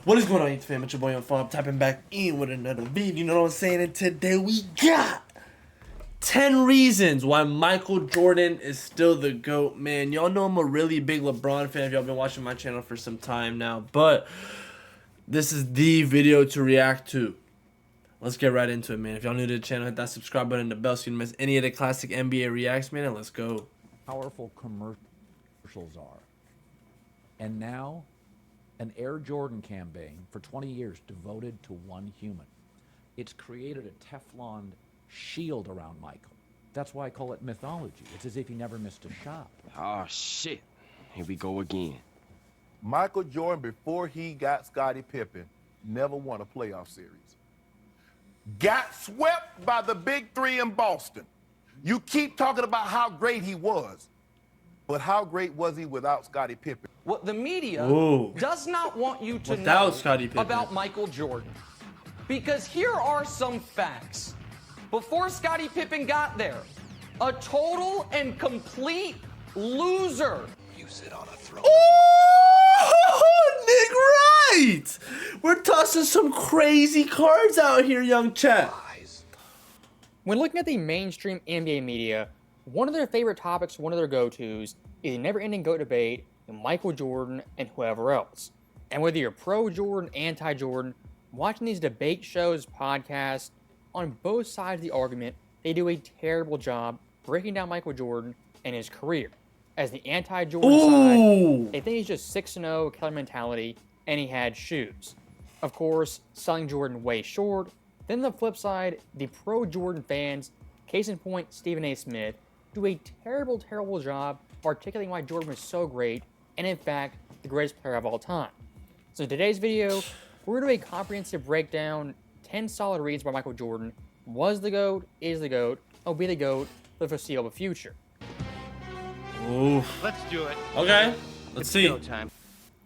What is going on, YouTube fam? It's your boy on Farm, tapping back in with another video. You know what I'm saying? And today we got 10 reasons why Michael Jordan is still the GOAT, man. Y'all know I'm a really big LeBron fan if y'all been watching my channel for some time now. But this is the video to react to. Let's get right into it, man. If y'all new to the channel, hit that subscribe button and the bell so you don't miss any of the classic NBA reacts, man. And let's go. Powerful commercials are. And now, an Air Jordan campaign for 20 years devoted to one human. It's created a Teflon shield around Michael. That's why I call it mythology. It's as if he never missed a shot. Oh, shit. Here we go again. Michael Jordan, before he got Scottie Pippen, never won a playoff series. Got swept by the Big Three in Boston. You keep talking about how great he was, but how great was he without Scottie Pippen? What the media does not want you to Without know Scottie Pippen. about Michael Jordan. Because here are some facts. Before Scottie Pippen got there, a total and complete loser. You sit on a throne. Oh, Nick, right! We're tossing some crazy cards out here, young chap. When looking at the mainstream NBA media, one of their favorite topics, one of their go-tos, is a never-ending GOAT debate with Michael Jordan and whoever else. And whether you're pro-Jordan, anti-Jordan, watching these debate shows, podcasts, on both sides of the argument, they do a terrible job breaking down Michael Jordan and his career. As the anti-Jordan side, they think he's just 6-0, killer mentality, and he had shoes. Of course, selling Jordan way short. Then the flip side, the pro-Jordan fans, case in point, Stephen A. Smith, do a terrible, terrible job of articulating why Jordan was so great, and in fact, the greatest player of all time. So in today's video, we're going to do a comprehensive breakdown, 10 solid reasons why Michael Jordan was the GOAT, is the GOAT, will be the GOAT for the foreseeable future. Oof. Let's do it. Okay, let's see. Time.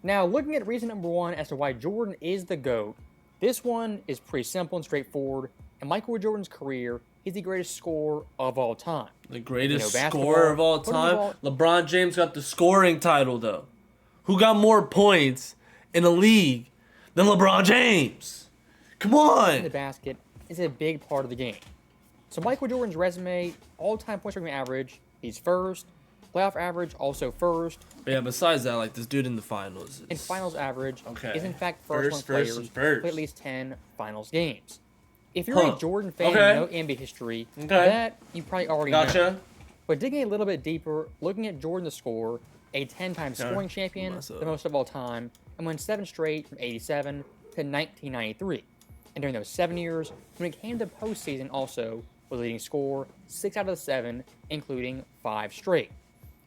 Now, looking at reason number one as to why Jordan is the GOAT, this one is pretty simple and straightforward. In Michael Jordan's career, he's the greatest scorer of all time. The greatest basketball, scorer of all time? LeBron James got the scoring title, though. Who got more points in a league than LeBron James? Come on! The basket is a big part of the game. So Michael Jordan's resume, all-time points per game average, he's first. Playoff average, also first. But yeah, besides that, like, this dude in the finals And finals average is in fact First players versus to play at least 10 finals games. If you're a Jordan fan and know NBA history, that you probably already know. But digging a little bit deeper, looking at Jordan the scorer, a 10-time scoring champion, the most of all time, and won 7 straight from 87 to 1993. And during those 7 years, when it came to postseason also, was leading scorer 6 out of the 7, including 5 straight.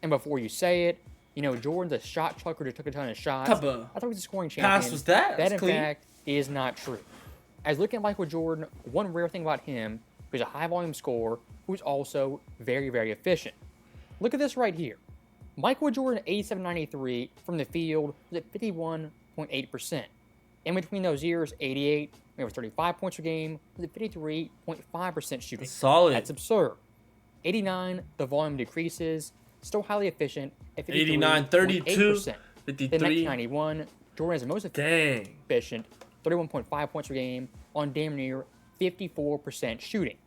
And before you say it, you know, Jordan's a shot chucker who took a ton of shots. I thought he was a scoring champion. Pass was that? That, in fact, is not true. As looking at Michael Jordan, one rare thing about him, who's a high-volume scorer, who's also very, very efficient. Look at this right here. Michael Jordan, 87-93, from the field, was at 51.8%. In between those years, 88, over 35 points per game, was at 53.5% shooting. Solid. That's absurd. 89, the volume decreases, still highly efficient at 89, 32, 53. Then 1991, Jordan is the most efficient, 31.5 points per game on damn near 54% shooting.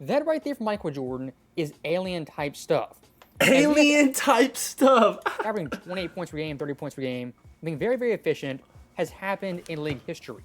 That right there for Michael Jordan is alien-type stuff. Alien-type stuff. Averaging 28 points per game, 30 points per game, being very, very efficient, has happened in league history.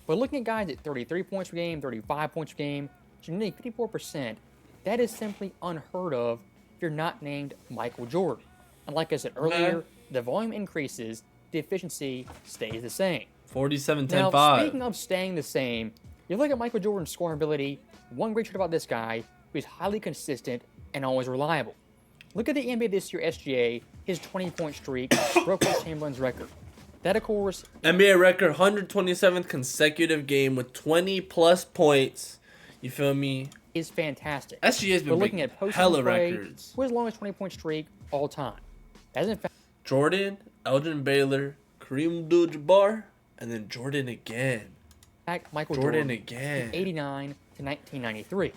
But looking at guys at 33 points per game, 35 points per game, nearly 54%, that is simply unheard of if you're not named Michael Jordan. And like I said earlier, the volume increases, the efficiency stays the same. 47, 10, now, 5. speaking of staying the same, you look at Michael Jordan's scoring ability, one great trait about this guy, who's highly consistent and always reliable. Look at the NBA this year SGA, his 20-point streak broke Will Chamberlain's record. That, of course, NBA record, 127th consecutive game with 20-plus points. You feel me? Is fantastic. SGA's been looking at hella play, records. Who has the longest 20-point streak all time? That is in fact Jordan, Elgin Baylor, Kareem Abdul-Jabbar, and then Jordan again. Michael Jordan again. 89 to 1993.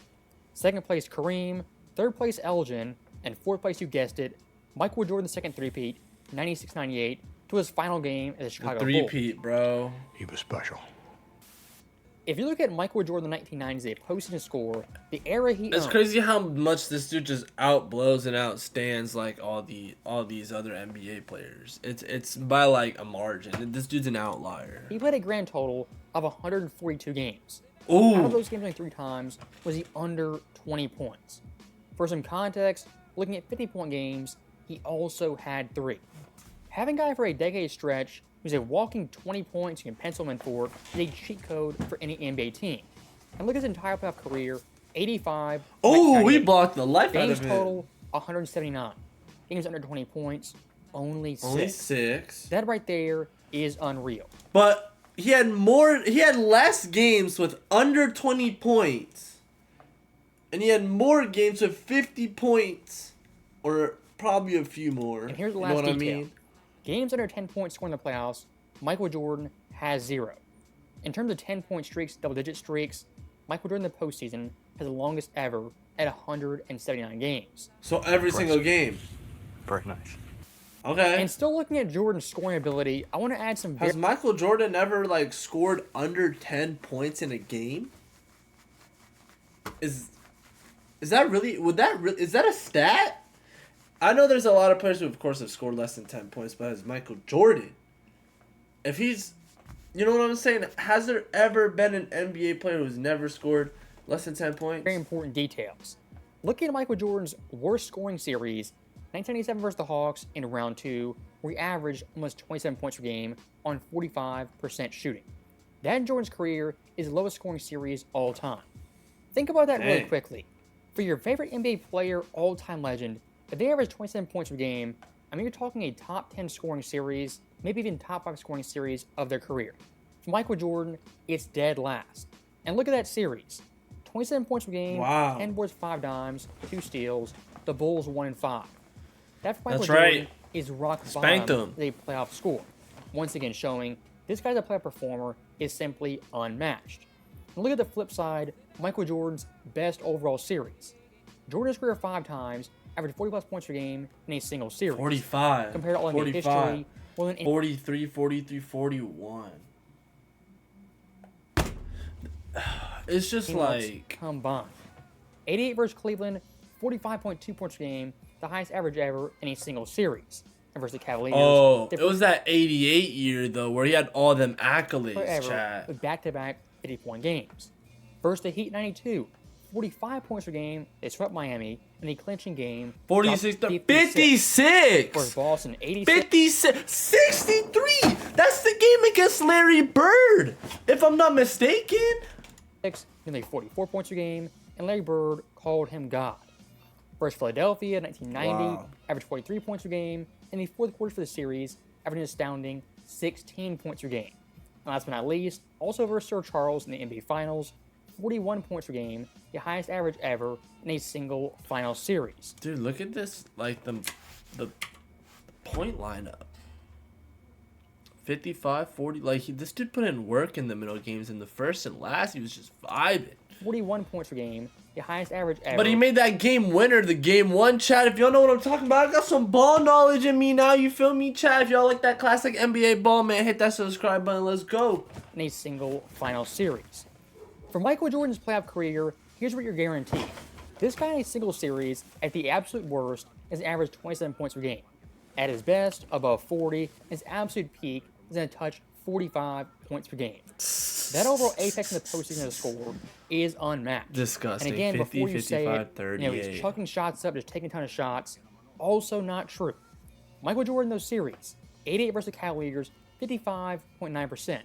Second place Kareem, third place Elgin, and fourth place, you guessed it, Michael Jordan's second three-peat, 96-98 to his final game as the The Chicago Bulls. three-peat, bro. He was special. If you look at Michael Jordan in the 1990s, a postseason score, the era he It's owned, crazy how much this dude just outblows and outstands like all these other NBA players. It's by like a margin. This dude's an outlier. he played a grand total of 142 games. Out of Ooh, those games only 3 times was he under 20 points. For some context, looking at 50-point games, he also had 3. Having a guy for a decade stretch who's a walking 20 points you can pencil him in for is a cheat code for any NBA team. And look at his entire playoff career, 85. oh, we 98. blocked the life out Games of him. total, 179. Games under 20 points, only 6. Only 6. That right there is unreal. But he had less games with under 20 points. And he had more games with 50 points. Or probably a few more. And here's the You last know what detail. I mean? Games under 10 points scored in the playoffs, Michael Jordan has 0. In terms of 10-point streaks, double-digit streaks, Michael Jordan in the postseason has the longest ever at 179 games. So every single game. Very nice. Okay. And still looking at Jordan's scoring ability, I want to add some Has Michael Jordan ever like scored under 10 points in a game? Is that really? Is that a stat? I know there's a lot of players who, of course, have scored less than 10 points, but as Michael Jordan, if he's, you know what I'm saying? Has there ever been an NBA player who's never scored less than 10 points? very important details. Looking at Michael Jordan's worst scoring series, 1997 versus the Hawks in round 2, where he averaged almost 27 points per game on 45% shooting. That in Jordan's career is the lowest scoring series all time. Think about that really Dang. quickly. For your favorite NBA player, all-time legend, if they average 27 points per game, I mean, you're talking a top 10 scoring series, maybe even top 5 scoring series of their career. For Michael Jordan, it's dead last. And look at that series. 27 points per game, Wow. 10 boards, 5 dimes, 2 steals. The Bulls 1-5. That for Michael That's Jordan right. is rock Spanked bottom him. as a playoff score. Once again showing this guy's a playoff performer is simply unmatched. And look at the flip side, Michael Jordan's best overall series. Jordan's career 5 times, averaged 40 plus points per game in a single series. 45. Compared to all NBA 45. history, more than 43, 43, 41. It's just like, combined. 88 versus Cleveland, 45.2 points per game, the highest average ever in a single series. And versus the Cavaliers, oh, the it was that 88 year though where he had all them accolades, forever chat. with back-to-back 50-point games. Versus the Heat 92, 45 points per game, they swept Miami in the clinching game. 46 to dropped 56. Versus Boston, 86. 56, 63. That's the game against Larry Bird, if I'm not mistaken. Nearly 44 points per game, and Larry Bird called him God. Versus Philadelphia, 1990, Wow. averaged 43 points per game. In the fourth quarter for the series, averaging an astounding 16 points per game. And last but not least, also versus Sir Charles in the NBA Finals, 41 points per game, the highest average ever in a single final series. Dude, look at this, like the point lineup. 55, 40, like this dude put in work in the middle games. In the first and last, he was just vibing. 41 points per game, the highest average ever. But he made that game winner, the game one, chat. If y'all know what I'm talking about, I got some ball knowledge in me now. You feel me, chat? If y'all like that classic NBA ball, man, hit that subscribe button. Let's go. in a single final series. For Michael Jordan's playoff career, here's what you're guaranteed. This guy in a single series, at the absolute worst, has averaged 27 points per game. At his best, above 40, his absolute peak is going to touch 45 points per game. That overall apex in the postseason of the score is unmatched. Disgusting. And again, 50, before you say 55, it, he's 38. chucking shots up, just taking a ton of shots. Also not true. Michael Jordan in those series, 88 versus the Cavaliers, 55.9%.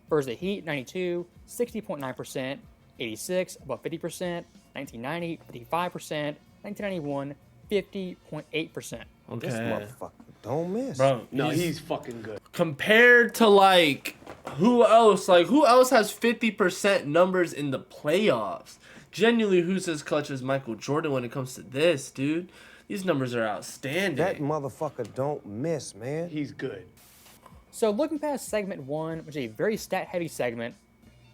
Versus the Heat, 92, 60.9%. 86, above 50%. 1990, 55%. 1991, 50.8%. Okay. Motherfucker, don't miss. Bro, No, he's fucking good. compared to like who else? Like who else has 50% numbers in the playoffs? Genuinely, who's as clutch as Michael Jordan when it comes to this, dude? These numbers are outstanding. That motherfucker don't miss, man. He's good. So looking past segment 1, which is a very stat-heavy segment,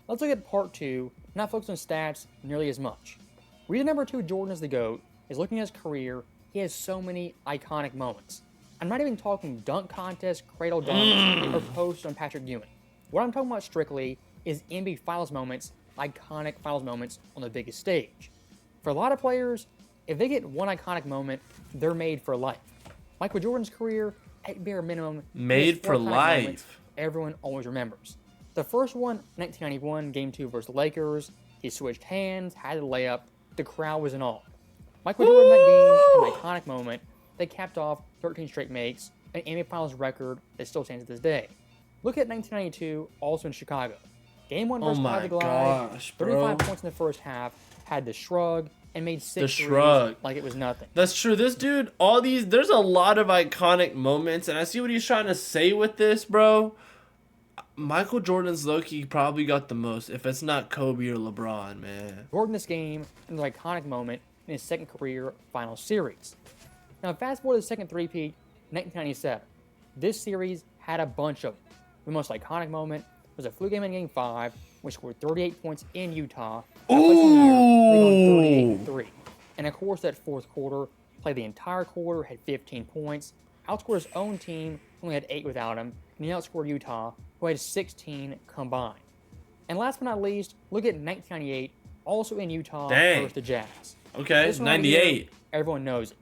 let's look at part 2, not focus on stats nearly as much. Reason number 2 Jordan is the GOAT is looking at his career, he has so many iconic moments. I'm not even talking dunk contest, cradle dunks, or posts on Patrick Ewing. What I'm talking about strictly is NBA Finals moments, iconic Finals moments on the biggest stage. For a lot of players, if they get one iconic moment, they're made for life. Michael Jordan's career, at bare minimum, Made has for 4 iconic life. moments everyone always remembers. The first one, 1991, Game 2 versus the Lakers. He switched hands, had a layup. The crowd was in awe. Michael Jordan in that game had an iconic moment that capped off 13 straight makes, an NBA Finals record that still stands to this day. Look at 1992, also in Chicago. Game 1 versus my the Glide, gosh, 35 bro. points in the first half, had the shrug, and made 6 The threes shrug. like it was nothing. That's true. This dude, there's a lot of iconic moments, and I see what he's trying to say with this, bro. Michael Jordan's low-key probably got the most, if it's not Kobe or LeBron, man. Jordan this game in an iconic moment in his second career final series. Now, fast forward to the second three-peat, 1997. This series had a bunch of them. The most iconic moment was a flu game in Game 5, which scored 38 points in Utah. Ooh! 38-3. And of course, that fourth quarter, played the entire quarter, had 15 points, outscored his own team, only had 8 without him, and he outscored Utah, who had 16 combined. And last but not least, look at 1998, also in Utah Dang. versus the Jazz. Okay, This one right here, 98. everyone knows it.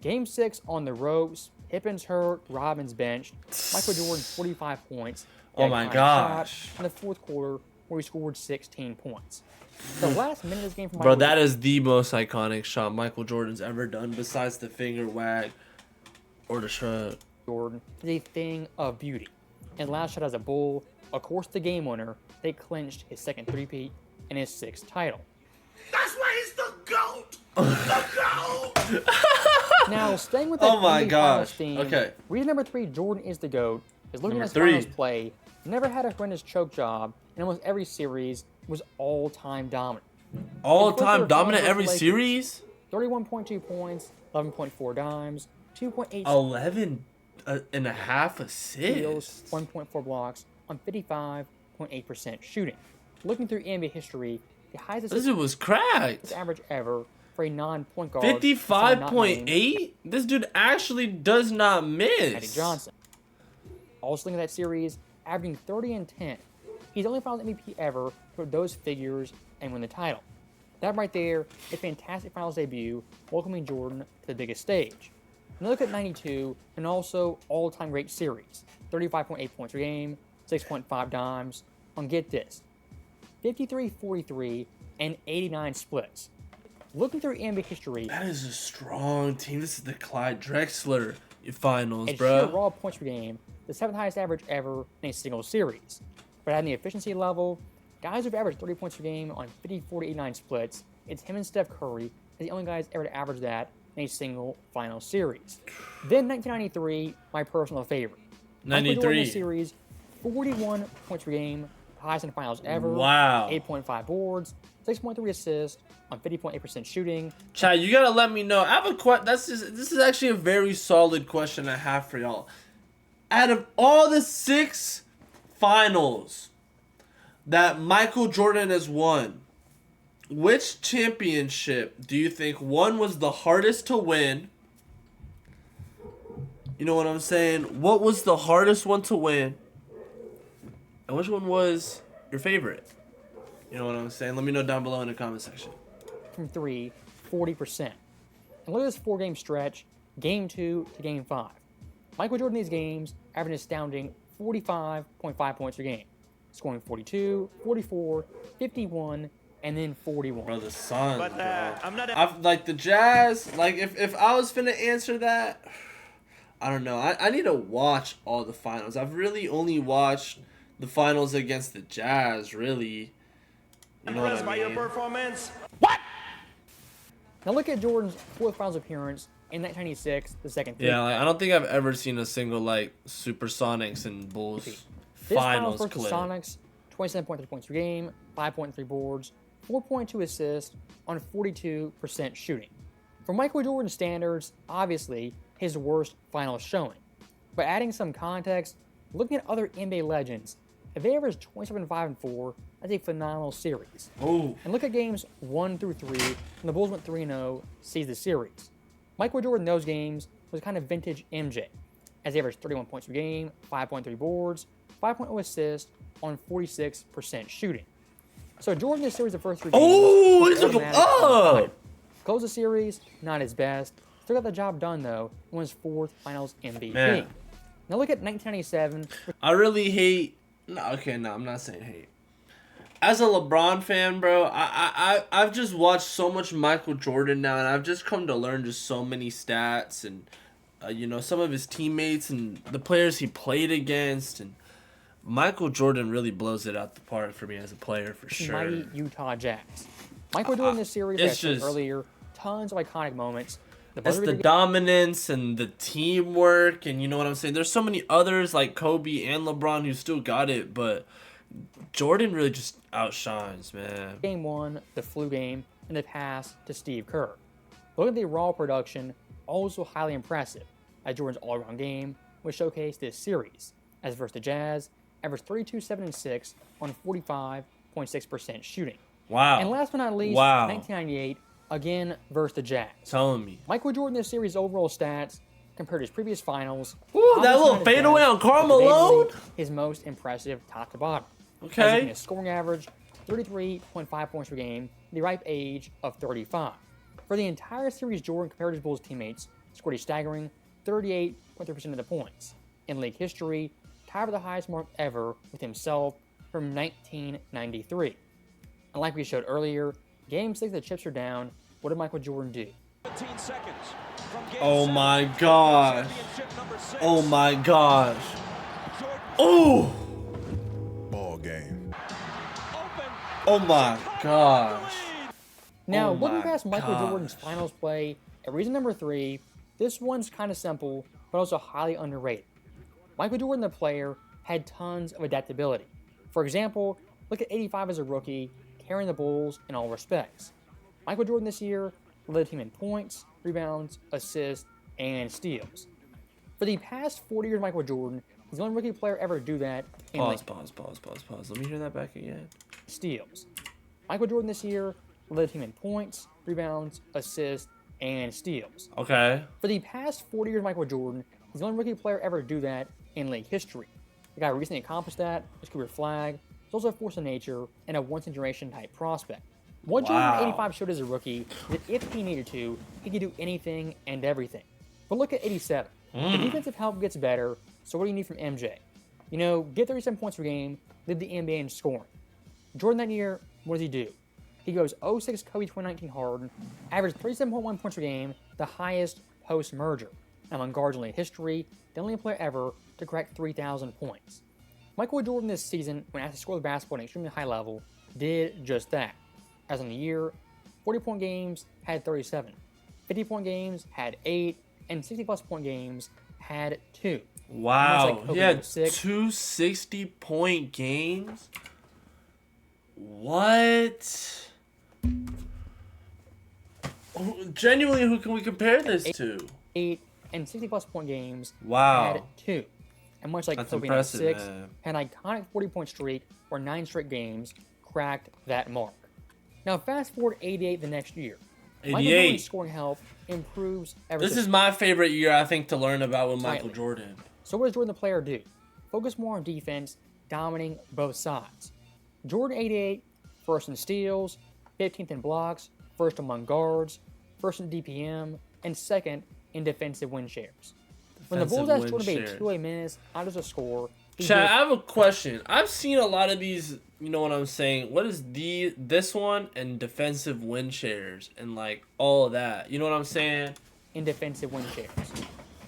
Game 6 on the ropes, Pippen's hurt, Robin's benched, Michael Jordan 45 points. Oh That my kind of gosh. shot in the fourth quarter where he scored 16 points. The last minute of this game for Bro, Michael that is the most iconic shot Michael Jordan's ever done, besides the finger wag or the shrug. Jordan is a thing of beauty. And last shot as a Bull, of course the game winner, they clinched his second three-peat and his 6th title. That's why he's the GOAT! The GOAT! Now, staying with that Oh my NBA Finals gosh. theme, Okay. reason number 3, Jordan is the GOAT, is looking Number at his 3. finals play, never had a horrendous choke job, in almost every series, was all-time dominant. All-time His dominant first every Lakers. series? 31.2 points, 11.4 dimes, 2.8 11 and a half steals, assists. 1.4 blocks, on 55.8% shooting. Looking through NBA history, the highest This assist dude was cracked. average ever for a non-point guard. someone not named 55.8? This dude actually does not Eddie miss. Johnson. Also looking at that series, averaging 30 and 10. He's the only Finals MVP ever to put those figures and win the title. That right there, a fantastic Finals debut, welcoming Jordan to the biggest stage. Now look at 92, and also all-time great series. 35.8 points per game, 6.5 dimes. And get this, 53-43 and 89 splits. Looking through NBA history, That is a strong team. This is the Clyde Drexler finals, at sheer bro. raw points per game, the 7th highest average ever in a single series. But at the efficiency level, guys who've averaged 30 points per game on 54-89 splits, it's him and Steph Curry as the only guys ever to average that in a single final series. Then 1993, my personal favorite. Michael Jordan in 93. the series, 41 points per game, highest in the finals ever. Wow. 8.5 boards, 6.3 assists on 50.8% shooting. Chad, you gotta let me know. I have a question. This is actually a very solid question I have for y'all. Out of all the 6 finals that Michael Jordan has won, which championship do you think one was the hardest to win? You know what I'm saying? What was the hardest one to win? And which one was your favorite? You know what I'm saying? Let me know down below in the comment section. From 3, 40%. And look at this 4-game stretch, Game 2 to Game 5. Michael Jordan in these games averaged an astounding 45.5 points per game, scoring 42, 44, 51, and then 41. Bro, the Suns, But bro. I'm not. I've like the Jazz. Like if I was finna answer that, I don't know. I need to watch all the finals. I've really only watched the finals against the Jazz. Really, you know what Impressed by I your mean? performance. Now look at Jordan's 4th finals appearance in 1996, the second Yeah, like, I don't think I've ever seen a single like Supersonics and Bulls This finals versus clip. Sonics, 27.3 points per game, 5.3 boards, 4.2 assists on 42% shooting. For Michael Jordan standards, obviously his worst finals showing. But adding some context, looking at other NBA legends, if they average 27-5-4, that's a phenomenal series. Oh, And look at games 1 through 3, when the Bulls went 3-0, sees the series. Michael Jordan in those games was kind of vintage MJ, as he averaged 31 points per game, 5.3 boards, 5.0 assists on 46% shooting. So Jordan this series, the first 3 games. Oh, he took him up. Closed the series, not his best. Still got the job done though, and won his 4th Finals MVP. Man. Now look at 1997. I really hate. No, I'm not saying hate. As a LeBron fan, bro, I've just watched so much Michael Jordan now, and I've just come to learn just so many stats and, some of his teammates and the players he played against, and Michael Jordan really blows it out the park for me as a player, for sure. Mighty Utah Jazz. Michael Jordan this series, it's as I said just- earlier, tons of iconic moments. It's the dominance and the teamwork, and you know what I'm saying? There's so many others like Kobe and LeBron who still got it, but Jordan really just outshines, man. Game 1, the flu game, and the pass to Steve Kerr. Look at the raw production, also highly impressive, as Jordan's all-around game was showcased this series, as versus the Jazz, averaged 32, 7, and 6 on 45.6% shooting. Wow. And last but not least, Wow. 1998, again versus the Jazz. Telling me. Michael Jordan this series overall stats compared to his previous finals. Ooh, that obviously little not his fadeaway best, on Karl but Malone? debatably his most impressive top to bottom. Okay. As looking at scoring average, 33.5 points per game, the ripe age of 35. For the entire series, Jordan, compared to his Bulls teammates, scored a staggering 38.3% of the points. In league history, tied for the highest mark ever with himself from 1993. And like we showed earlier, Game 6, the chips are down. What did Michael Jordan do? Oh my gosh. Oh my gosh. Oh! Ball game. Oh my gosh. Now, Oh looking my past Michael gosh. Jordan's finals play, at reason number 3, this one's kind of simple, but also highly underrated. Michael Jordan, the player, had tons of adaptability. For example, look at 85 as a rookie, carrying the Bulls in all respects. Michael Jordan this year led the team in points, rebounds, assists, and steals. For the past 40 years, Michael Jordan is the only rookie player ever to do that in Pause. Let me hear that back again. steals. Michael Jordan this year led the team in points, rebounds, assists, and steals. Okay. For the past 40 years, Michael Jordan is the only rookie player ever to do that in league history. The guy who recently accomplished that was Cooper Flagg. He's also a force of nature and a once-in-a-generation type prospect. What Jordan Wow. 85 showed as a rookie is that if he needed to, he could do anything and everything. But look at 87. The defensive help gets better, so what do you need from MJ? Get 37 points per game, lead the NBA in scoring. Jordan that year, what does he do? He goes 06 Kobe 2019 Harden, averaged 37.1 points per game, the highest post-merger. Among guards in league history, the only player ever to crack 3,000 points. Michael Jordan this season, when asked to score the basketball at an extremely high level, did just that. As on the year, 40-point games had 37, 50-point games had 8, and 60-plus point games had 2. Wow. Kobe He had 06. 2 60-point games? What? Genuinely, who can we compare this to? 8 and 60-plus point games Wow. had 2. And much like That's Kobe impressive, 96, man. had an iconic 40-point streak where 9 straight games cracked that mark. Now fast forward 88 the next year. Michael 88. Jordan's scoring help improves ever This so is my favorite year, I think, to learn about with Michael Slightly. Jordan. So what does Jordan the player do? Focus more on defense, dominating both sides. Jordan 88, first in steals, 15th in blocks, first among guards, first in DPM, and second in defensive win shares. When the Bulls asked Jordan to be a 2-way minutes, not as a score, he Chad, did- I have a question. I've seen a lot of these, you know what I'm saying? What is this one and defensive win shares and like all of that? You know what I'm saying? in defensive win shares.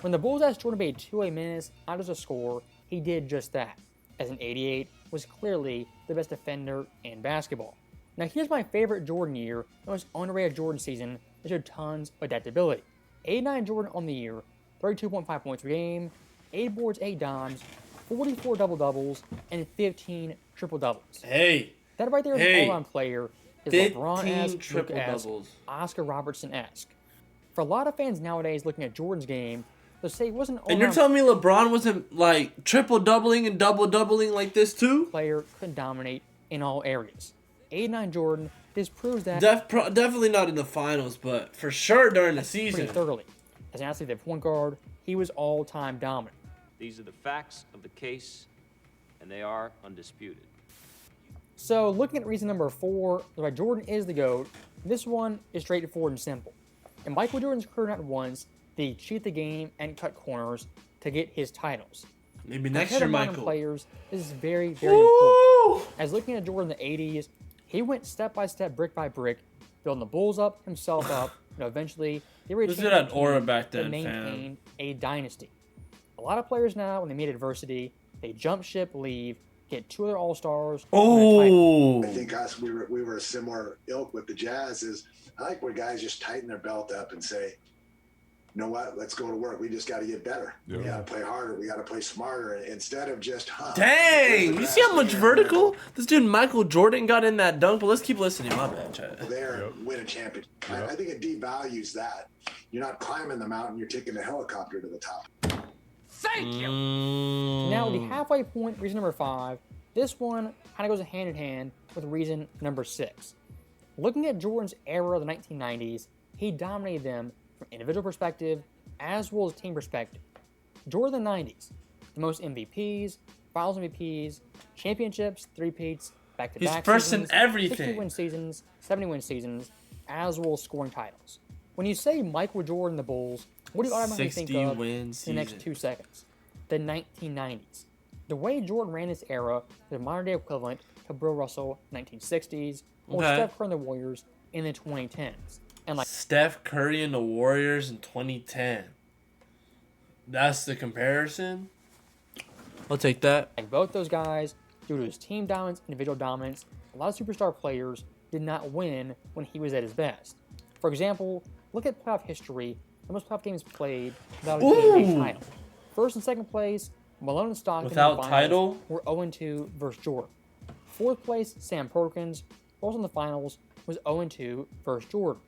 When the Bulls asked Jordan to be a 2-way minutes, not as a scorer, he did just that, as an 88 was clearly the best defender in basketball. Now here's my favorite Jordan year, the most underrated Jordan season that showed tons of adaptability. 89 Jordan on the year, 32.5 points per game, 8 boards, 8 dimes, 44 double-doubles, and 15 triple-doubles. Hey, That right there is Hey, an all-around player. Is 15 LeBron-esque, triple-doubles. Luka-esque, Oscar Robertson-esque. For a lot of fans nowadays looking at Jordan's game, they'll say it wasn't an and you're all-around telling me LeBron wasn't like triple doubling and double doubling like this too? player could dominate in all areas. 89 Jordan disproves that Definitely not in the finals, but for sure during the pretty season. thoroughly. As an athlete at point guard, he was all-time dominant. These are the facts of the case, and they are undisputed. So, looking at reason number 4, why Jordan is the GOAT, this one is straightforward and simple. In Michael Jordan's career, not once did he cheat the game and cut corners to get his titles. Maybe next Compared year, to modern Michael. players, this is very, very important. As looking at Jordan in the 80s, he went step by step, brick by brick, building the Bulls up, himself up, and eventually they were a Look at that championship aura team back that then, maintained a dynasty. A lot of players now, when they meet adversity, they jump ship, leave, get 2 other All-Stars. Oh, I think we were a similar ilk with the Jazz. Is I like where guys just tighten their belt up and say, you know what, let's go to work. We just got to get better. We got to play harder. We got to play smarter instead of just, dang. You see how much vertical this dude Michael Jordan got in that dunk? But let's keep listening. My bad, Chad. there and win a championship. I think it devalues that. You're not climbing the mountain. You're taking a helicopter to the top. Thank you. Now, the halfway point, reason number 5, this one kind of goes hand in hand with reason number 6. Looking at Jordan's era of the 1990s, he dominated them from individual perspective as well as team perspective. Jordan in the 90s, the most MVPs, Finals MVPs, championships, three-peats, back-to-back He's first in seasons, everything. 60-win seasons, 70-win seasons, as well as scoring titles. When you say Michael Jordan the Bulls, what do you automatically think of 60-win in the next season. 2 seconds? The 1990s. The way Jordan ran this era is the modern-day equivalent to Bill Russell 1960s or Okay. Steph Curry and the Warriors in the 2010s. And like Steph Curry and the Warriors in 2010. That's the comparison. I'll take that. both those guys, due to his team dominance, individual dominance, a lot of superstar players did not win when he was at his best. For example, look at playoff history. The most playoff games played without a NBA title. First and second place, Malone and Stockton Without in the finals title? were 0-2 versus Jordan. Fourth place, Sam Perkins, also in the finals, was 0-2 versus Jordan.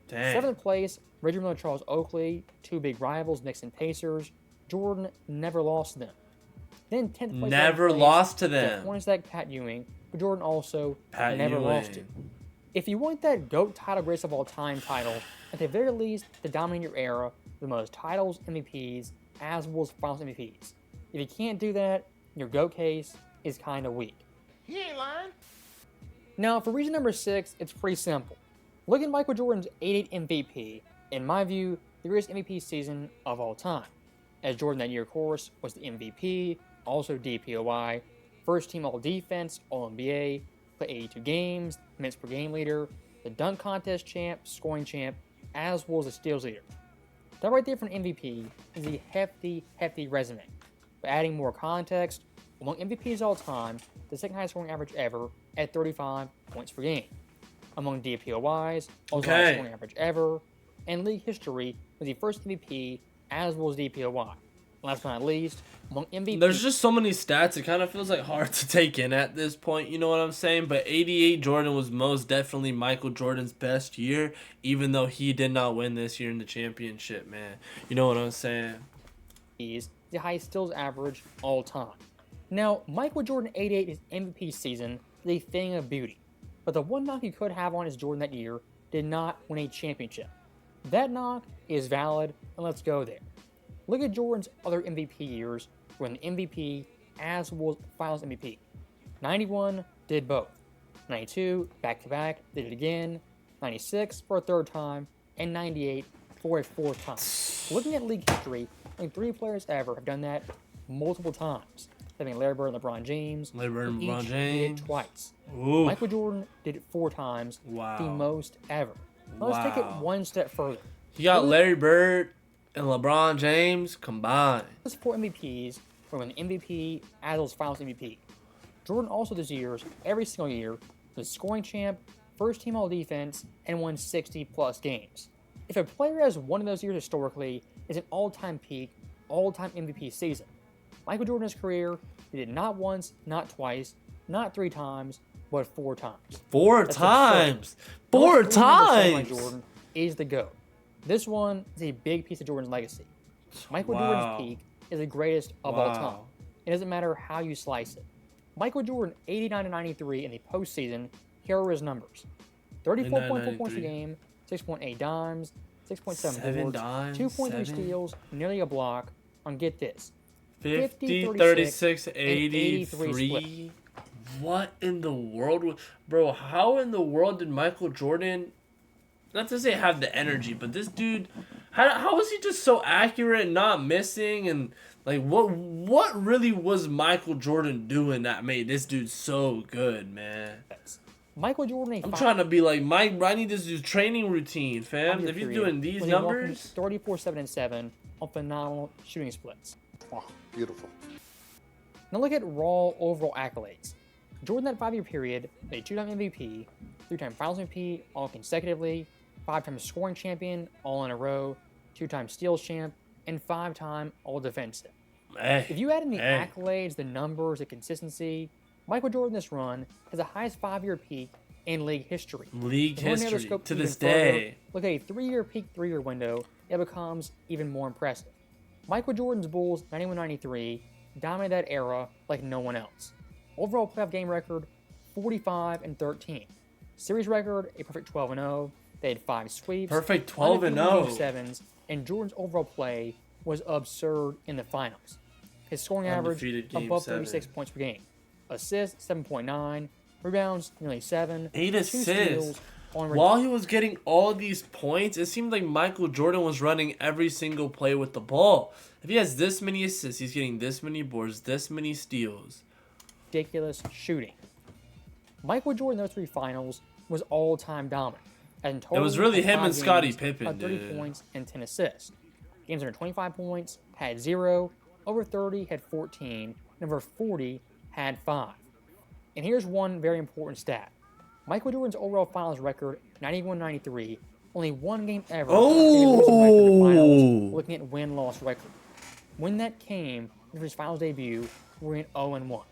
Dang. Seventh place, Reggie Miller and Charles Oakley, 2 big rivals, Knicks and Pacers. Jordan never lost to them. Then 10th place, Never 11th place, lost to Jeff them. Hornacek, Pat Ewing, but Jordan also Pat never Ewing. lost to. If you want that GOAT title, greatest of all time title, at the very least, to dominate your era, the most titles, MVPs, as well as finals MVPs. If you can't do that, your GOAT case is kind of weak. He ain't lying. Now, for reason number 6, it's pretty simple. Look at Michael Jordan's 88 MVP, in my view, the greatest MVP season of all time. As Jordan that year, of course, was the MVP, also DPOY, first team All-Defense, All-NBA, played 82 games, minutes per game leader, the dunk contest champ, scoring champ, as well as the steals leader. That right there for an MVP is a hefty, hefty resume. But adding more context, among MVPs all time, the second highest scoring average ever at 35 points per game. Among DPOYs, also the highest scoring average ever, and league history was the first MVP as well as DPOY. Last but not least, among MVPs, There's just so many stats, it kind of feels like hard to take in at this point, you know what I'm saying? But 88 Jordan was most definitely Michael Jordan's best year, even though he did not win this year in the championship, man. You know what I'm saying? is the highest steals average all time. Now, Michael Jordan 88 his MVP season is a thing of beauty, but the one knock you could have on his Jordan that year did not win a championship. That knock is valid, and let's go there. Look at Jordan's other MVP years, where an MVP as well as Finals MVP. 91 did both. 92 back-to-back did it again. 96 for a third time, and 98 for a fourth time. Looking at league history, only 3 players ever have done that multiple times. Having Larry Bird and LeBron James. Larry Bird and who LeBron each James. did it twice. Ooh. Michael Jordan did it 4 times, Wow. the most ever. Now let's take it Wow. one step further. He got Larry Bird and LeBron James combined. Those 4 MVPs were an MVP as well as Finals MVP. Jordan also this year's every single year was scoring champ, first team all defense, and won 60+ games. If a player has one of those years historically, it's an all-time peak, all-time MVP season. Michael Jordan's career, he did not once, not twice, not 3 times, but 4 times. 4 That's times. absurd. 4 Most people remember saying, like, times. Jordan is the GOAT. This one is a big piece of Jordan's legacy. Michael Wow. Jordan's peak is the greatest of all Wow. time. It doesn't matter how you slice it. Michael Jordan, 89-93 in the postseason, here are his numbers. 34.4 points a 89-93. game, 6.8 dimes, 6.7 7 boards, dimes, 2.3 7. steals, nearly a block. On get this, 50, 36, 36, and 83 split. 83. What in the world? Bro, how in the world did Michael Jordan, not to say have the energy, but this dude, how was he just so accurate, not missing? And like, what really was Michael Jordan doing that made this dude so good, man? Michael Jordan. I'm trying to be like Mike. I need this dude's training routine, fam. If he's doing these numbers, 34, 7, and 7 on phenomenal shooting splits. Oh, beautiful. Now look at raw overall accolades. Jordan, that 5-year period, a 2-time MVP, 3-time Finals MVP, all consecutively, 5-time scoring champion, all in a row, 2-time steals champ, and 5-time all defensive. hey, If you add in the hey. accolades, the numbers, the consistency, Michael Jordan this run has the highest 5-year peak in league history. League If you wanna narrow the history scope to even this further, day. Look at a 3-year peak, 3-year window, it becomes even more impressive. Michael Jordan's Bulls 91-93 dominated that era like no one else. Overall playoff game record 45-13. Series record a perfect 12-0. They had 5 sweeps. Perfect 12-0. undefeated Game 7s, and Jordan's overall play was absurd in the finals. His scoring average Undefeated Game above 7. 36 points per game. Assists 7.9, rebounds nearly 7, 8 2 assists. steals on While he was getting all these points, it seemed like Michael Jordan was running every single play with the ball. If he has this many assists, he's getting this many boards, this many steals. ridiculous shooting. Michael Jordan in those 3 finals was all-time dominant. And in total, It was really had him 5 and Scottie games, Pippen, had 30 dude. points and 10 assists. Games under 25 points had 0, over 30 had 14, and over 40 had 5. And here's one very important stat. Michael Jordan's overall finals record, 91-93, only one game ever in the finals, looking at win-loss record. When that came for his finals debut, we're in 0-1.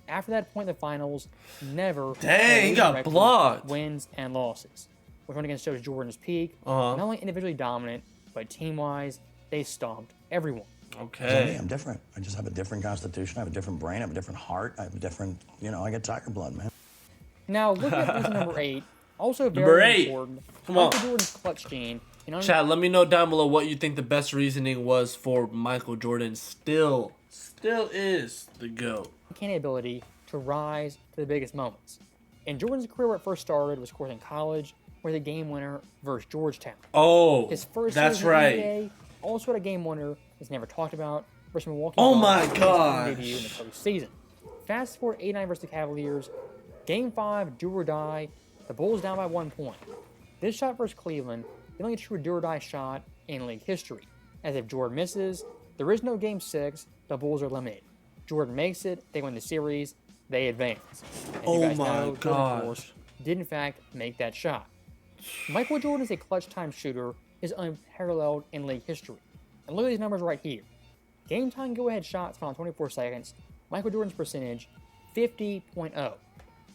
After that point in the finals, never Dang, he got blocked. Wins and losses. Which one again shows Jordan's peak. Uh-huh. Not only individually dominant, but team-wise, they stomped everyone. Okay. I'm different. I just have a different constitution. I have a different brain. I have a different heart. I have a different, I get tiger blood, man. Now, look at reason number 8. Also Number very 8. important. Come on. Michael Jordan's clutch gene. Chat, let me know down below what you think the best reasoning was for Michael Jordan. Still is the GOAT. Uncanny ability to rise to the biggest moments. And Jordan's career where it first started was, of course, in college, where the game winner versus Georgetown. Oh, His first that's season in the right. NBA, also had a game winner that's never talked about versus Milwaukee. Oh Bucks my in his gosh. debut in the postseason. Fast forward 89 versus the Cavaliers. Game 5, do or die. The Bulls down by 1 point. This shot versus Cleveland, the only true do or die shot in league history. As if Jordan misses, there is no Game 6. The Bulls are eliminated. Jordan makes it. They win the series. They advance. And Oh you guys my know, Jordan, of gosh. course, did in fact make that shot. Michael Jordan is a clutch time shooter, is unparalleled in league history. And look at these numbers right here. Game time go ahead shots final 24 seconds. Michael Jordan's percentage 50.0.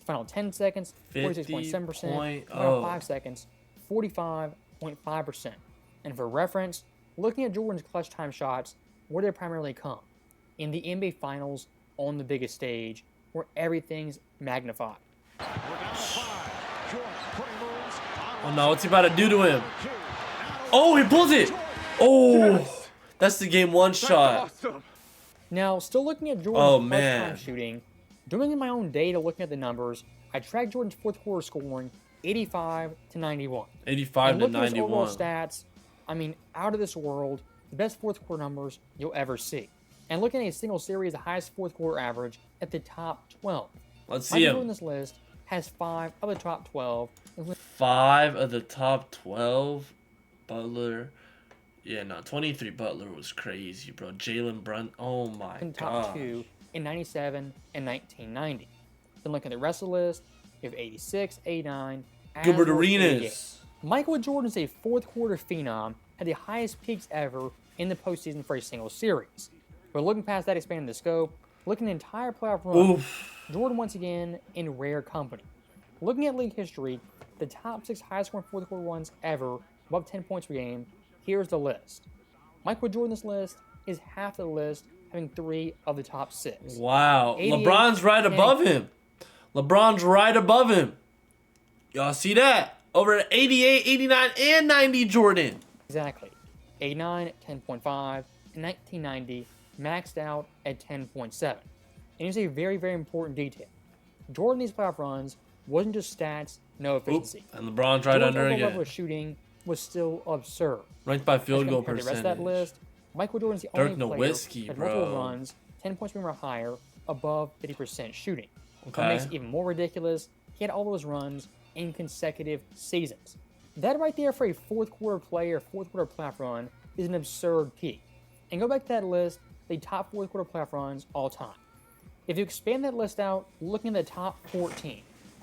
Final 10 seconds 46.7%. Final 5 seconds 45.5%. And for reference, looking at Jordan's clutch time shots, where they primarily come in the NBA Finals on the biggest stage, where everything's magnified. Oh no, what's he about to do to him? Oh, he pulls it. Oh, that's the game 1 shot. Now, still looking at Jordan's Oh, clutch man. time shooting, doing in my own data, looking at the numbers, I tracked Jordan's fourth quarter scoring 85 to 91. 85 and to looking at his overall 91. stats, I mean, out of this world, the best fourth quarter numbers you'll ever see. And looking at a single series, the highest fourth quarter average at the top 12. Let's see Michael him. Jordan, this list has 5 of the top 12. 5 of the top 12. Butler. Yeah, no, 23 Butler was crazy, bro. Jalen Brunson. Oh my in top god. 2 in 97 and 1990. Then looking at the rest of the list, you have 86, 89, Gilbert as well as 88. Arenas. Michael Jordan is a fourth quarter phenom, had the highest peaks ever in the postseason for a single series. But looking past that, expanding the scope, looking at the entire playoff run, Oof. Jordan once again in rare company. Looking at league history, the top 6 highest scoring fourth quarter runs ever, above 10 points per game, here's the list. Michael Jordan's list is half the list, having 3 of the top 6. Wow. 88 LeBron's right and- above him. LeBron's right above him. Y'all see that? Over 88, 89, and 90 Jordan. Exactly. 89 at 10.5, and 1990 maxed out at 10.7. And here's a very, very important detail. Jordan these playoff runs wasn't just stats, no efficiency. And LeBron's right Jordan's under overall again. level of shooting was still absurd. Ranked by field As goal compared to the rest of that percentage. list, Michael Jordan's the Dirk only player Nowitzki, with multiple bro. runs, 10 points per game or higher, above 50% shooting. Okay. What makes it even more ridiculous, he had all those runs in consecutive seasons. That right there for a fourth quarter player, fourth quarter playoff run, is an absurd peak. And go back to that list, the top fourth quarter playoff runs all time. If you expand that list out, looking at the top 14,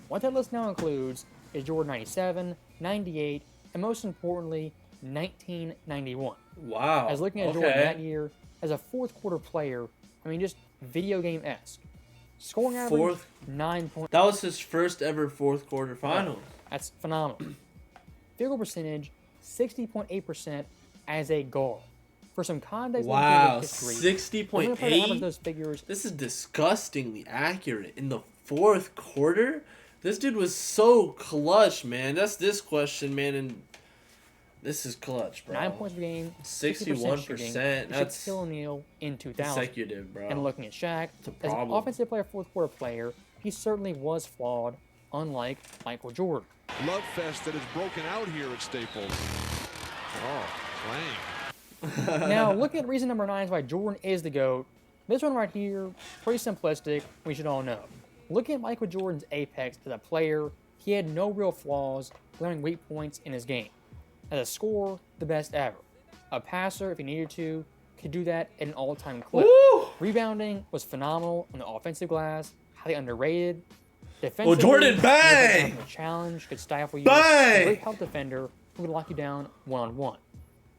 what that list now includes is Jordan 97, 98, and most importantly, 1991. Wow. As looking at Jordan that year, as a fourth quarter player, I mean, just video game-esque. Scoring average, 9 points. That was his first ever fourth quarter final. That's phenomenal. Field goal percentage, 60.8% as a guard. For some context, Wow, history, 60.8. those figures. This is disgustingly accurate. In the fourth quarter, this dude was so clutch, man. That's this question, man, and this is clutch, bro. 9 points per game, 61%. That's Shaquille O'Neal in 2000. consecutive, bro. And looking at Shaq, It's a as an problem. offensive player, fourth quarter player, he certainly was flawed, unlike Michael Jordan. Love fest that is broken out here at Staples. Oh, playing. Now, looking at reason number 9 is why Jordan is the GOAT. This one right here, pretty simplistic, we should all know. Looking at Michael Jordan's apex as a player, he had no real flaws, learning weak points in his game. As a scorer, the best ever. A passer, if he needed to, could do that at an all-time clip. Woo! Rebounding was phenomenal on the offensive glass, highly underrated. Defensively, Jordan, bang! he was a challenge, could stifle you. Bang! A great help defender who could lock you down one-on-one.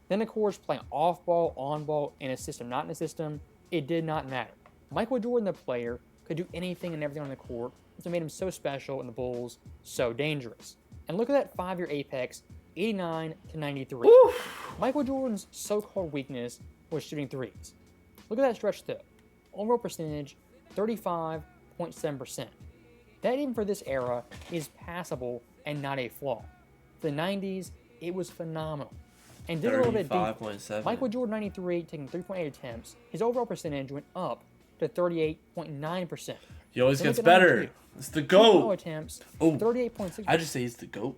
Then, of course, playing off-ball, on-ball, in a system, not in a system, it did not matter. Michael Jordan, the player, could do anything and everything on the court, which made him so special and the Bulls so dangerous. And look at that 5-year apex, 89 to 93. Oof. Michael Jordan's so-called weakness was shooting threes. Look at that stretch though. On-roll percentage, 35.7%. That even for this era is passable and not a flaw. For the 90s, it was phenomenal. And dig a little bit deeper. 35.7. Michael Jordan 93 taking 3.8 attempts, his overall percentage went up to 38.9%. He always Then gets look at better. 92. It's the 2.0 GOAT. attempts, Oh, 38.6%. I just say he's the GOAT.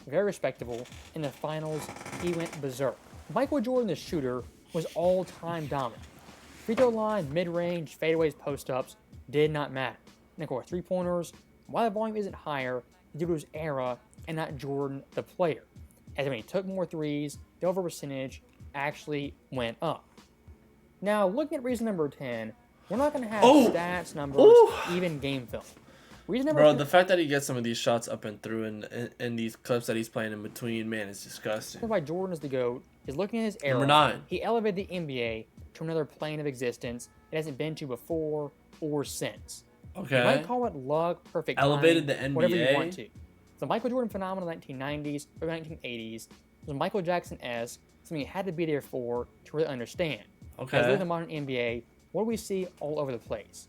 Very respectable. In the finals, he went berserk. Michael Jordan, the shooter, was all-time dominant. Free throw line, mid-range, fadeaways, post-ups did not matter. And of course, three-pointers, while the volume isn't higher, due to his era and not Jordan, the player. As when he took more threes, the overall percentage actually went up. Now, looking at reason number 10, we're not going to have stats, numbers, even game film. Reason number Bro, 10, the fact that he gets some of these shots up and through in these clips that he's playing in between, man, it's disgusting. why Jordan is the GOAT is looking at his era. Number 9. He elevated the NBA to another plane of existence it hasn't been to before or since. Okay. You might call it luck, perfect Elevated timing, the whatever you NBA? want to. The Michael Jordan phenomenon of the 1990s or 1980s was Michael Jackson-esque, something you had to be there for to really understand. Okay. As we live in the modern NBA, what do we see all over the place?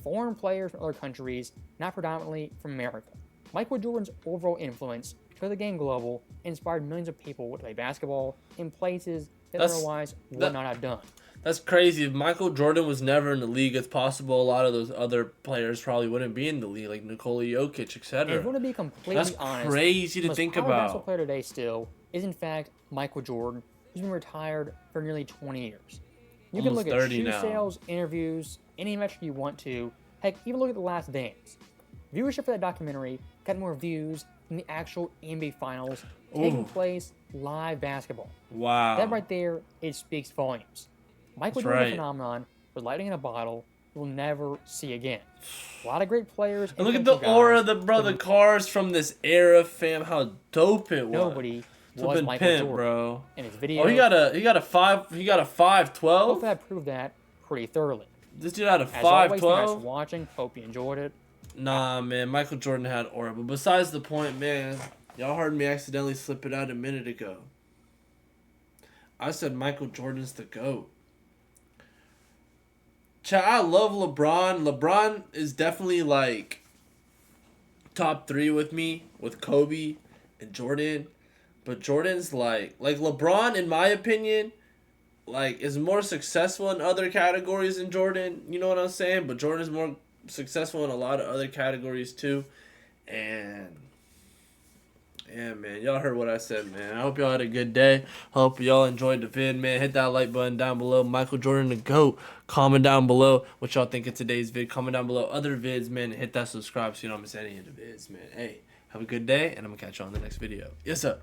Foreign players from other countries, not predominantly from America. Michael Jordan's overall influence took the game global and inspired millions of people to play basketball in places that otherwise would not have done. That's crazy. If Michael Jordan was never in the league, it's possible a lot of those other players probably wouldn't be in the league, like Nikola Jokic, etc. And if you want to be completely That's honest, crazy to the most think powerful about. basketball player today still is in fact Michael Jordan, who's been retired for nearly 20 years. You can Almost look at 30 shoe now. sales, interviews, any metric you want to. Heck, even look at The Last Dance. Viewership for that documentary got more views than the actual NBA Finals taking place live basketball. Wow. That right there, it speaks volumes. Michael That's Jordan right. phenomenon was lightning in a bottle we'll never see again. A lot of great players. And look at the aura, the cars from this era, fam. How dope it was. Nobody It's was been Michael pimp, Jordan. bro. In his video, Oh, he got a 5'12". Both have proved that pretty thoroughly. This dude had a As always, thanks for 5'12". watching. Hope you enjoyed it. Nah, man, Michael Jordan had aura. But besides the point, man, y'all heard me accidentally slip it out a minute ago. I said Michael Jordan's the GOAT. Chat, I love LeBron. LeBron is definitely like top 3 with me, with Kobe and Jordan. But Jordan's like LeBron, in my opinion, like is more successful in other categories than Jordan. You know what I'm saying? But Jordan's more successful in a lot of other categories too. And yeah, man, y'all heard what I said, man. I hope y'all had a good day. Hope y'all enjoyed the vid, man. Hit that like button down below. Michael Jordan, the GOAT. Comment down below what y'all think of today's vid. Comment down below other vids, man. Hit that subscribe so you don't miss any of the vids, man. Hey, have a good day, and I'm going to catch you on the next video. Yes, sir.